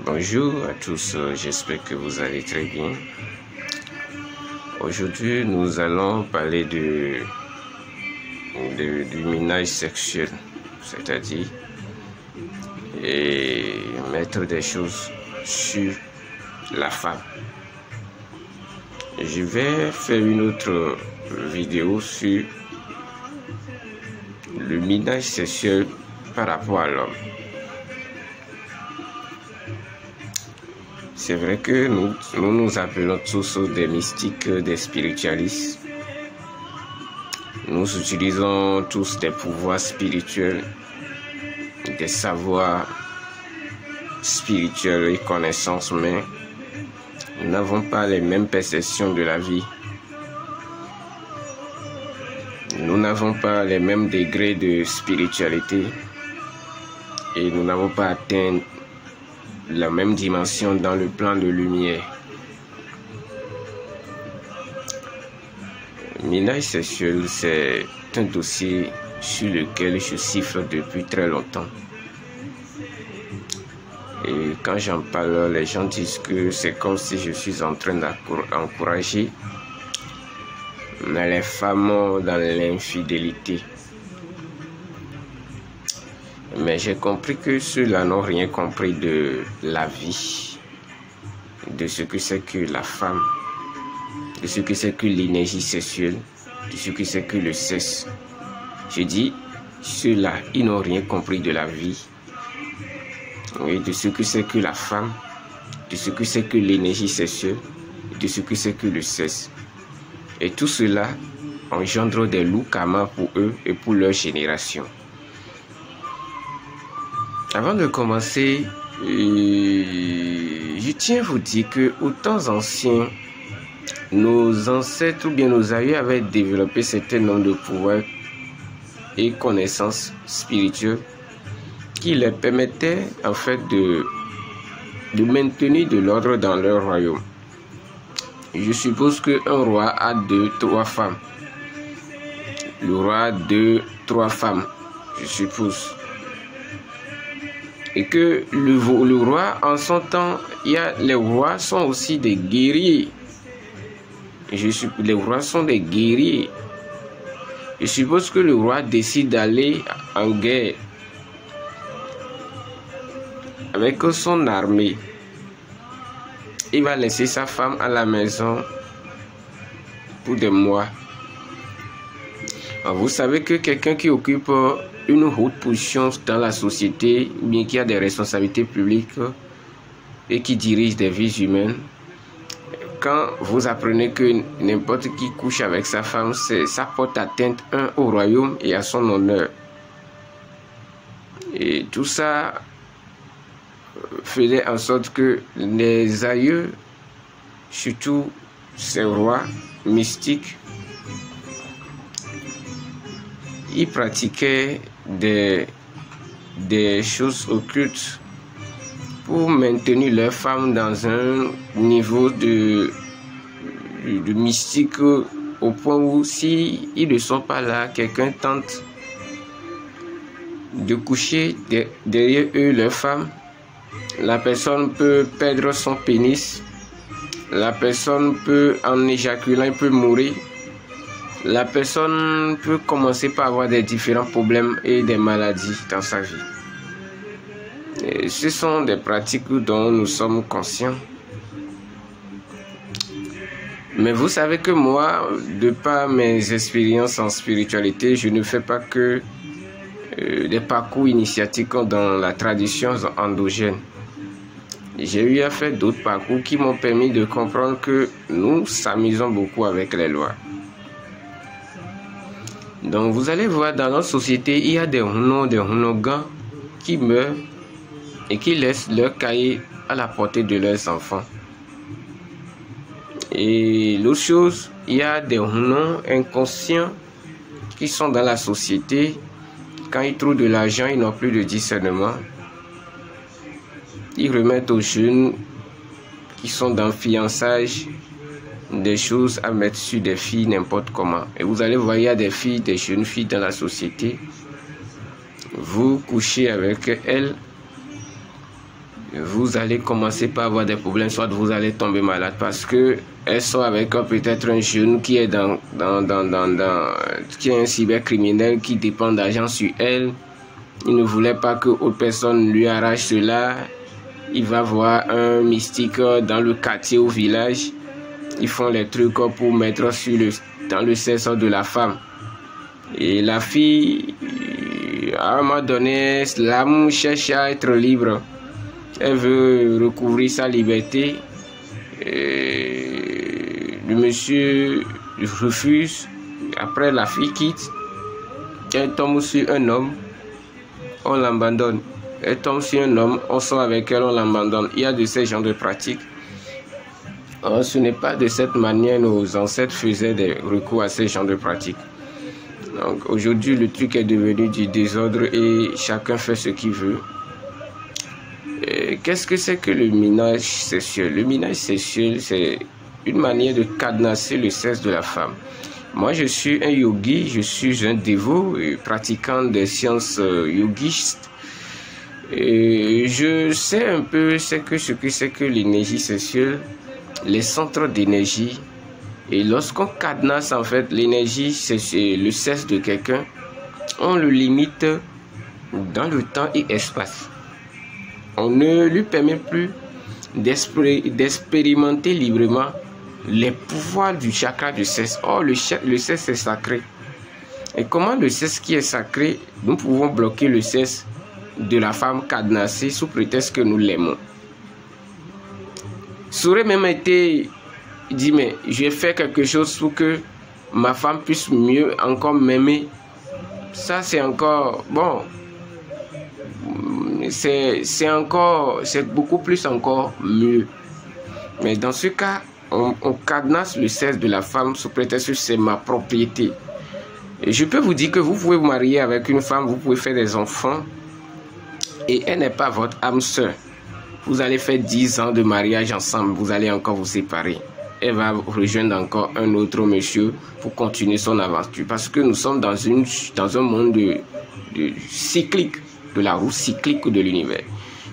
Bonjour à tous, j'espère que vous allez très bien. Aujourd'hui, nous allons parler du minage sexuel, c'est-à-dire mettre des choses sur la femme. Je vais faire une autre vidéo sur le minage sexuel par rapport à l'homme. C'est vrai que nous appelons tous des mystiques, des spiritualistes. Nous utilisons tous des pouvoirs spirituels, des savoirs spirituels et connaissances, mais nous n'avons pas les mêmes perceptions de la vie. Nous n'avons pas les mêmes degrés de spiritualité et nous n'avons pas atteint la même dimension dans le plan de lumière. Minage sexuel, c'est un dossier sur lequel je siffle depuis très longtemps. Et quand j'en parle, les gens disent que c'est comme si je suis en train d'encourager les femmes dans l'infidélité. Mais j'ai compris que ceux-là n'ont rien compris de la vie, de ce que c'est que la femme, de ce que c'est que l'énergie sexuelle, de ce que c'est que le sexe. Je dis, ceux-là, ils n'ont rien compris de la vie, oui, de ce que c'est que la femme, de ce que c'est que l'énergie sexuelle, de ce que c'est que le sexe. Et tout cela engendre des loups karma pour eux et pour leur génération. Avant de commencer, je tiens à vous dire que aux temps anciens, nos ancêtres ou bien nos aïeux avaient développé certains nombres de pouvoirs et connaissances spirituelles qui leur permettaient en fait de maintenir de l'ordre dans leur royaume. Je suppose qu'un roi a 2-3 femmes. Le roi a 2-3 femmes, je suppose. Et que le roi, en son temps, les rois sont aussi des guerriers. Les rois sont des guerriers. Je suppose que le roi décide d'aller en guerre avec son armée. Il va laisser sa femme à la maison pour des mois. Alors, vous savez que quelqu'un qui occupe une haute position dans la société, ou bien qui a des responsabilités publiques et qui dirige des vies humaines, quand vous apprenez que n'importe qui couche avec sa femme, ça porte atteinte au royaume et à son honneur. Et tout ça faisait en sorte que les aïeux, surtout ces rois mystiques, ils pratiquaient des choses occultes pour maintenir leurs femmes dans un niveau de mystique au point où si ils ne sont pas là, quelqu'un tente de coucher derrière eux, leurs femmes, la personne peut perdre son pénis, la personne peut, en éjaculant, peut mourir. La personne peut commencer par avoir des différents problèmes et des maladies dans sa vie. Et ce sont des pratiques dont nous sommes conscients. Mais vous savez que moi, de par mes expériences en spiritualité, je ne fais pas que des parcours initiatiques dans la tradition endogène. J'ai eu à faire d'autres parcours qui m'ont permis de comprendre que nous s'amusons beaucoup avec les lois. Donc vous allez voir, dans notre société, il y a des hunogans qui meurent et qui laissent leur cahier à la portée de leurs enfants. Et l'autre chose, il y a des hunons inconscients qui sont dans la société. Quand ils trouvent de l'argent, ils n'ont plus de discernement. Ils remettent aux jeunes qui sont dans le fiançage des choses à mettre sur des filles n'importe comment. Et vous allez voir, il y a des filles, des jeunes filles dans la société. Vous couchez avec elles vous allez commencer par avoir des problèmes, soit vous allez tomber malade parce que elles sont avec peut-être un jeune qui est qui est un cybercriminel qui dépend d'argent sur elle. Il ne voulait pas que autre personne lui arrache cela. Il va voir un mystique dans le quartier au village. Ils font les trucs pour mettre dans le sexe de la femme. Et la fille, à un moment donné, l'âme cherche à être libre. Elle veut recouvrir sa liberté. Le monsieur refuse. Après, la fille quitte. Elle tombe sur un homme. On l'abandonne. Elle tombe sur un homme. On sort avec elle, on l'abandonne. Il y a de ces genres de pratiques. Alors, ce n'est pas de cette manière nos ancêtres faisaient des recours à ces genres de pratiques. Donc, aujourd'hui, le truc est devenu du désordre et chacun fait ce qu'il veut. Qu'est-ce que c'est que le minage sexuel? Le minage sexuel, c'est une manière de cadenasser le sexe de la femme. Moi, je suis un yogi, je suis un dévot, pratiquant des sciences yogistes. Et je sais un peu ce que c'est que l'énergie sexuelle, les centres d'énergie. Et lorsqu'on cadenasse en fait l'énergie, c'est le sexe de quelqu'un, on le limite dans le temps et espace. On ne lui permet plus d'expérimenter librement les pouvoirs du chakra du sexe. Or, le sexe est sacré. Et comment le sexe qui est sacré, nous pouvons bloquer le sexe de la femme cadenassée sous prétexte que nous l'aimons? Ça aurait même été dit, mais je vais faire quelque chose pour que ma femme puisse mieux encore m'aimer. Ça, c'est encore, bon, c'est beaucoup plus encore mieux. Mais dans ce cas, on cadenasse le sexe de la femme sous prétexte que c'est ma propriété. Et je peux vous dire que vous pouvez vous marier avec une femme, vous pouvez faire des enfants, et elle n'est pas votre âme sœur. Vous allez faire 10 ans de mariage ensemble, vous allez encore vous séparer. Elle va rejoindre encore un autre monsieur pour continuer son aventure. Parce que nous sommes dans un monde cyclique, de la roue cyclique de l'univers.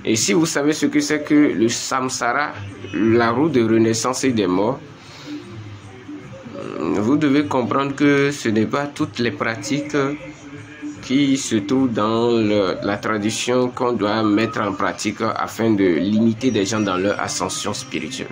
Et si vous savez ce que c'est que le samsara, la roue de renaissance et des morts, vous devez comprendre que ce n'est pas toutes les pratiques qui se trouvent dans la tradition qu'on doit mettre en pratique afin de limiter des gens dans leur ascension spirituelle.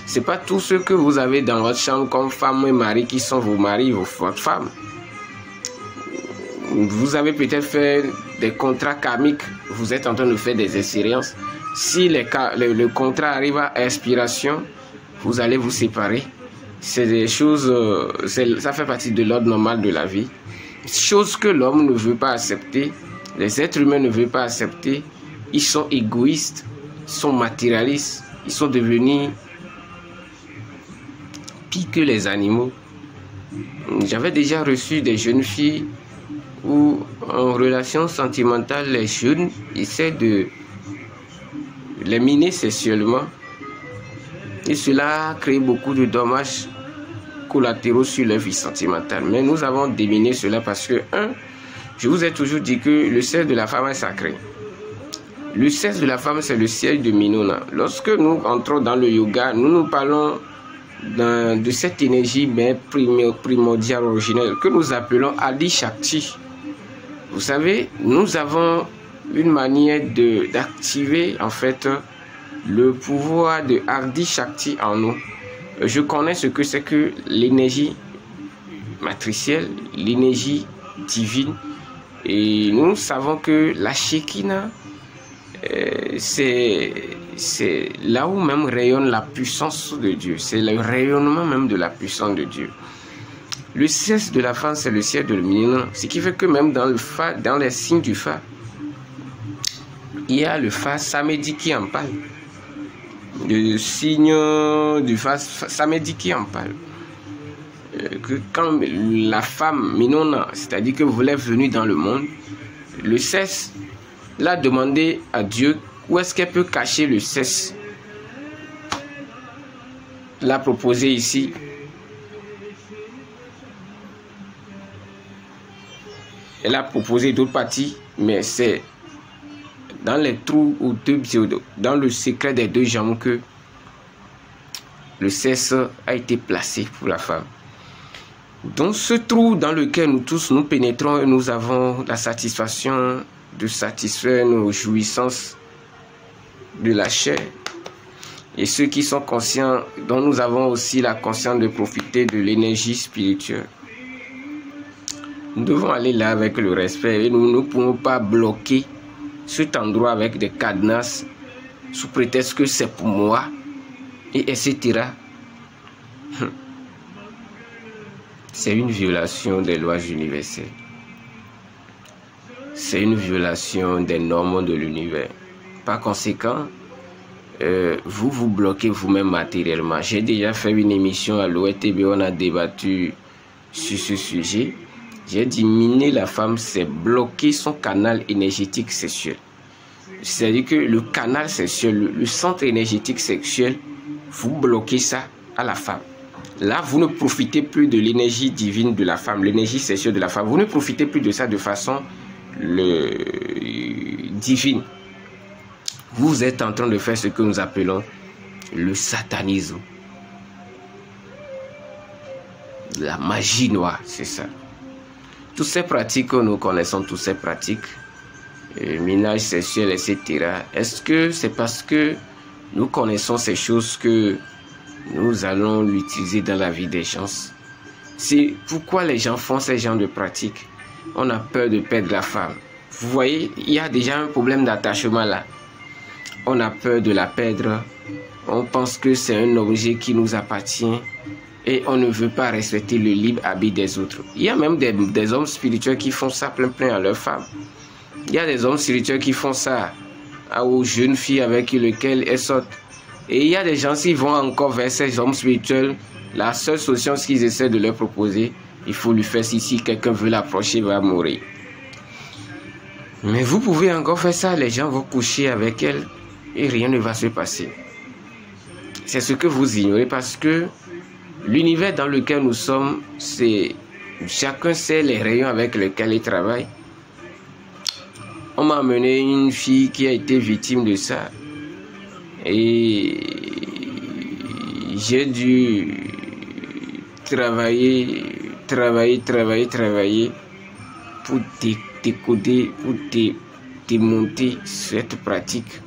C'est pas tout ce que vous avez dans votre chambre comme femme et mari qui sont vos maris, votre femme. Vous avez peut-être fait des contrats karmiques, vous êtes en train de faire des expériences. Si le contrat arrive à expiration, vous allez vous séparer. C'est des choses, ça fait partie de l'ordre normal de la vie. Chose que l'homme ne veut pas accepter, les êtres humains ne veulent pas accepter. Ils sont égoïstes, ils sont matérialistes, ils sont devenus pire que les animaux. J'avais déjà reçu des jeunes filles où en relation sentimentale, les jeunes essaient de les miner sexuellement. Et cela crée beaucoup de dommages collatéraux sur leur vie sentimentale. Mais nous avons déminé cela parce que, je vous ai toujours dit que le sexe de la femme est sacré. Le sexe de la femme, c'est le siège de Minona. Lorsque nous entrons dans le yoga, nous parlons de cette énergie mais primordiale, originelle, que nous appelons Adi Shakti. Vous savez, nous avons une manière d'activer en fait le pouvoir de Adi Shakti en nous. Je connais ce que c'est que l'énergie matricielle, l'énergie divine. Et nous savons que la Shekinah, c'est là où même rayonne la puissance de Dieu. C'est le rayonnement même de la puissance de Dieu. Le sexe de la femme, c'est le ciel de l'Minona. Ce qui fait que même dans le Fa, dans les signes du Fa, il y a le Fa Samedi qui en parle. Le signe du Fa Samedi qui en parle. Que quand la femme Minona, c'est-à-dire que vous l'êtes venue dans le monde, le sexe l'a demandé à Dieu où est-ce qu'elle peut cacher le sexe. L'a proposé ici. Elle a proposé d'autres parties, mais c'est dans les trous ou dans le secret des deux jambes que le sexe a été placé pour la femme. Dans ce trou dans lequel nous tous nous pénétrons et nous avons la satisfaction de satisfaire nos jouissances de la chair. Et ceux qui sont conscients, dont nous avons aussi la conscience de profiter de l'énergie spirituelle. Nous devons aller là avec le respect et nous ne pouvons pas bloquer cet endroit avec des cadenas sous prétexte que c'est pour moi et etc. C'est une violation des lois universelles. C'est une violation des normes de l'univers. Par conséquent, vous vous bloquez vous-même matériellement. J'ai déjà fait une émission à l'ORTB, on a débattu sur ce sujet. J'ai dit miner la femme, c'est bloquer son canal énergétique sexuel. C'est-à-dire que le canal sexuel, le centre énergétique sexuel, vous bloquez ça à la femme. Là, vous ne profitez plus de l'énergie divine de la femme, l'énergie sexuelle de la femme. Vous ne profitez plus de ça de façon divine. Vous êtes en train de faire ce que nous appelons le satanisme. La magie noire, c'est ça. Toutes ces pratiques, nous connaissons toutes ces pratiques, minage sexuel, etc. Est-ce que c'est parce que nous connaissons ces choses que nous allons l'utiliser dans la vie des gens? C'est pourquoi les gens font ces genres de pratiques. On a peur de perdre la femme. Vous voyez, il y a déjà un problème d'attachement là. On a peur de la perdre. On pense que c'est un objet qui nous appartient. Et on ne veut pas respecter le libre arbitre des autres. Il y a même des hommes spirituels qui font ça plein à leurs femmes. Il y a des hommes spirituels qui font ça aux jeunes filles avec lesquelles elles sortent. Et il y a des gens qui vont encore vers ces hommes spirituels. La seule solution qu'ils essaient de leur proposer, il faut lui faire si quelqu'un veut l'approcher, il va mourir. Mais vous pouvez encore faire ça, les gens vont coucher avec elle et rien ne va se passer. C'est ce que vous ignorez parce que l'univers dans lequel nous sommes, c'est chacun sait les rayons avec lesquels il travaille. On m'a amené une fille qui a été victime de ça. Et j'ai dû travailler pour décoder, pour démonter cette pratique.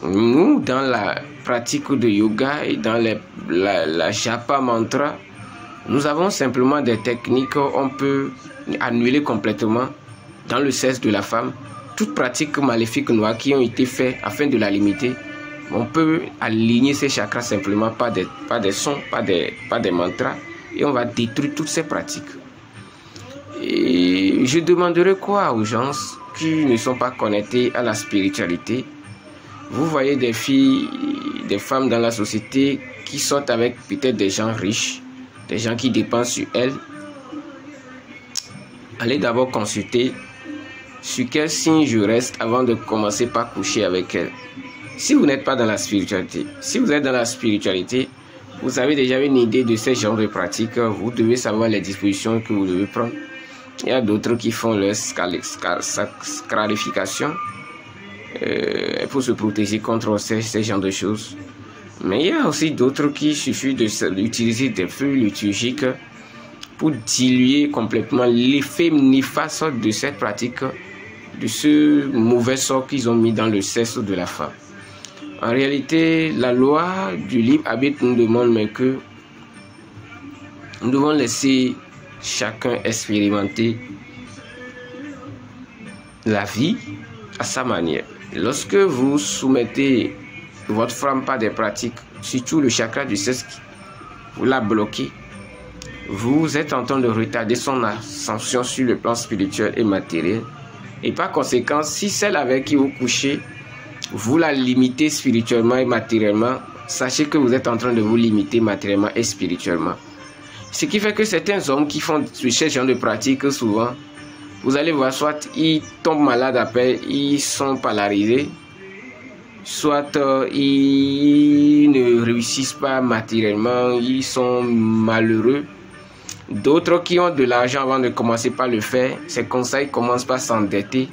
Nous, dans la pratique de yoga et dans la japa mantra, nous avons simplement des techniques, on peut annuler complètement dans le sexe de la femme toute pratique maléfique noire qui ont été faites afin de la limiter. On peut aligner ces chakras simplement par des sons, pas des mantras, et on va détruire toutes ces pratiques. Et je demanderai quoi aux gens qui ne sont pas connectés à la spiritualité? Vous voyez des filles, des femmes dans la société qui sortent avec peut-être des gens riches, des gens qui dépensent sur elles. Allez d'abord consulter sur quel signe je reste avant de commencer par coucher avec elles. Si vous n'êtes pas dans la spiritualité, si vous êtes dans la spiritualité, vous avez déjà une idée de ce genre de pratique, vous devez savoir les dispositions que vous devez prendre. Il y a d'autres qui font leur scarification pour se protéger contre ces genres de choses. Mais il y a aussi d'autres qui suffit d'utiliser des feux liturgiques pour diluer complètement l'effet néfaste de cette pratique, de ce mauvais sort qu'ils ont mis dans le sexe de la femme. En réalité, la loi du libre arbitre nous demande mais que nous devons laisser chacun expérimenter la vie à sa manière. Lorsque vous soumettez votre femme par des pratiques, surtout le chakra du sexe, vous la bloquez, vous êtes en train de retarder son ascension sur le plan spirituel et matériel. Et par conséquent, si celle avec qui vous couchez, vous la limitez spirituellement et matériellement, sachez que vous êtes en train de vous limiter matériellement et spirituellement. Ce qui fait que certains hommes qui font ce genre de pratiques, souvent, vous allez voir, soit ils tombent malades après, ils sont polarisés, soit ils ne réussissent pas matériellement, ils sont malheureux. D'autres qui ont de l'argent avant de commencer par le faire, c'est comme ça ils commencent par s'endetter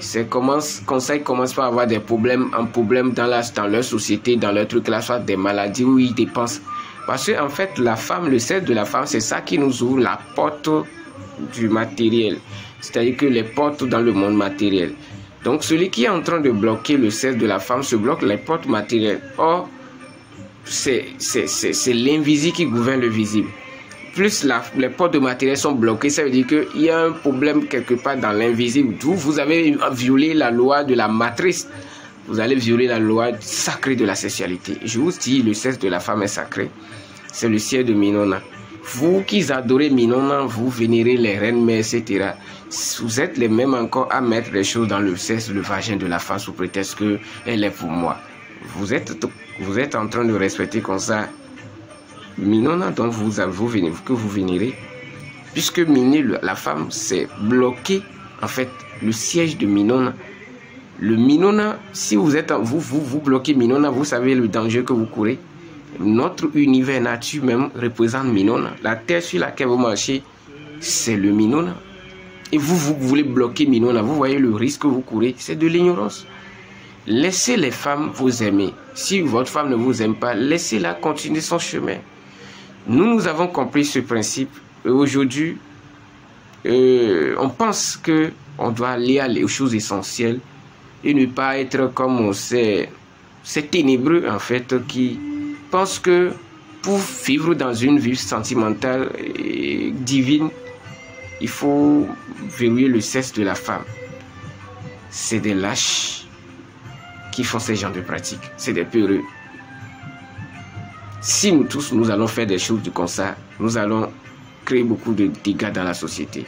C'est comme ça ils commencent par avoir des problèmes, dans leur société, dans leur truc là, soit des maladies où ils dépensent. Parce que en fait, la femme, le sexe de la femme, c'est ça qui nous ouvre la porte du matériel. C'est-à-dire que les portes dans le monde matériel. Donc celui qui est en train de bloquer le sexe de la femme se bloque les portes matérielles. Or, c'est l'invisible qui gouverne le visible. Plus les portes de matériel sont bloquées, ça veut dire qu'il y a un problème quelque part dans l'invisible. Vous avez violé la loi de la matrice. Vous allez violer la loi sacrée de la sexualité. Je vous dis, le sexe de la femme est sacré. C'est le ciel de Minona. Vous qui adorez Minona, vous vénérez les reines mères, etc. Vous êtes les mêmes encore à mettre les choses dans le sexe, le vagin de la femme sous prétexte qu'elle est pour moi. Vous êtes en train de respecter comme ça Minona dont que vous vénérez. Puisque la femme, c'est bloqué, en fait, le siège de Minona. Le Minona, si vous bloquez Minona, vous savez le danger que vous courez. Notre univers nature même représente Minona. La terre sur laquelle vous marchez, c'est le Minona. Et vous voulez bloquer Minona, vous voyez le risque que vous courez, c'est de l'ignorance. Laissez les femmes vous aimer. Si votre femme ne vous aime pas, laissez-la continuer son chemin. Nous avons compris ce principe. Aujourd'hui, on pense qu'on doit aller aux choses essentielles et ne pas être comme c'est ténébreux en fait qui pense que pour vivre dans une vie sentimentale et divine, il faut verrouiller le sexe de la femme. C'est des lâches qui font ces genres de pratiques. C'est des peureux. Si nous tous, nous allons faire des choses comme ça, nous allons créer beaucoup de dégâts dans la société.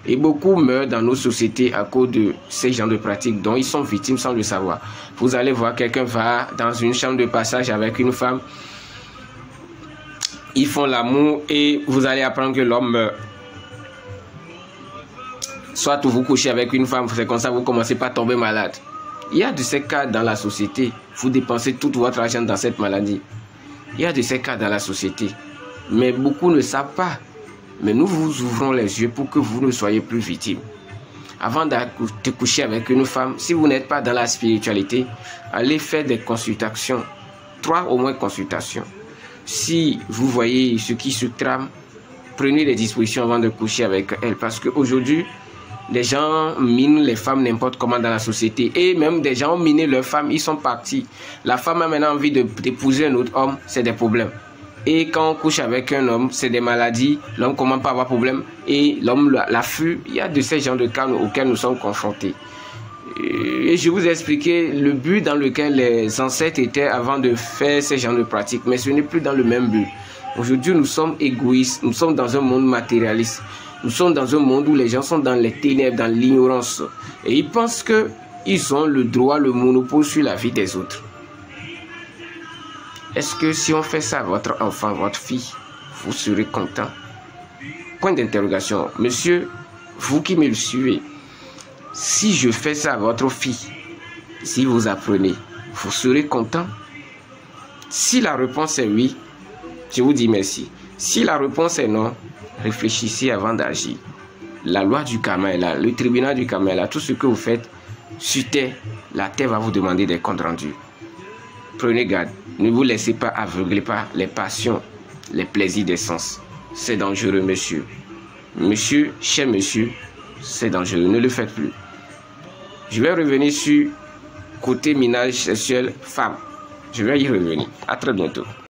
Et beaucoup meurent dans nos sociétés à cause de ces genres de pratiques dont ils sont victimes sans le savoir. Vous allez voir quelqu'un va dans une chambre de passage avec une femme. Ils font l'amour et vous allez apprendre que l'homme meurt. Soit vous couchez avec une femme, c'est comme ça vous commencez par tomber malade. Il y a de ces cas dans la société. Vous dépensez tout votre argent dans cette maladie. Il y a de ces cas dans la société. Mais beaucoup ne savent pas. Mais nous vous ouvrons les yeux pour que vous ne soyez plus victimes. Avant de coucher avec une femme, si vous n'êtes pas dans la spiritualité, allez faire des consultations. 3 au moins consultations. Si vous voyez ce qui se trame, prenez des dispositions avant de coucher avec elle. Parce qu'aujourd'hui, les gens minent les femmes n'importe comment dans la société. Et même des gens ont miné leurs femmes, ils sont partis. La femme a maintenant envie d'épouser un autre homme, c'est des problèmes. Et quand on couche avec un homme, c'est des maladies. L'homme commence pas à avoir problème. Et l'homme la fuit. Il y a de ces genres de cas auxquels nous sommes confrontés. Et je vous ai expliqué le but dans lequel les ancêtres étaient avant de faire ces genres de pratiques. Mais ce n'est plus dans le même but. Aujourd'hui, nous sommes égoïstes. Nous sommes dans un monde matérialiste. Nous sommes dans un monde où les gens sont dans les ténèbres, dans l'ignorance. Et ils pensent qu'ils ont le droit, le monopole sur la vie des autres. Est-ce que si on fait ça à votre enfant, votre fille, vous serez content? Point d'interrogation. Monsieur, vous qui me le suivez, si je fais ça à votre fille, si vous apprenez, vous serez content? Si la réponse est oui, je vous dis merci. Si la réponse est non, réfléchissez avant d'agir. La loi du karma est là, le tribunal du karma est là. Tout ce que vous faites sur terre, la terre va vous demander des comptes rendus. Prenez garde, ne vous laissez pas aveugler par les passions, les plaisirs des sens. C'est dangereux, monsieur. Monsieur, cher monsieur, c'est dangereux, ne le faites plus. Je vais revenir sur côté minage sexuel femme. Je vais y revenir. À très bientôt.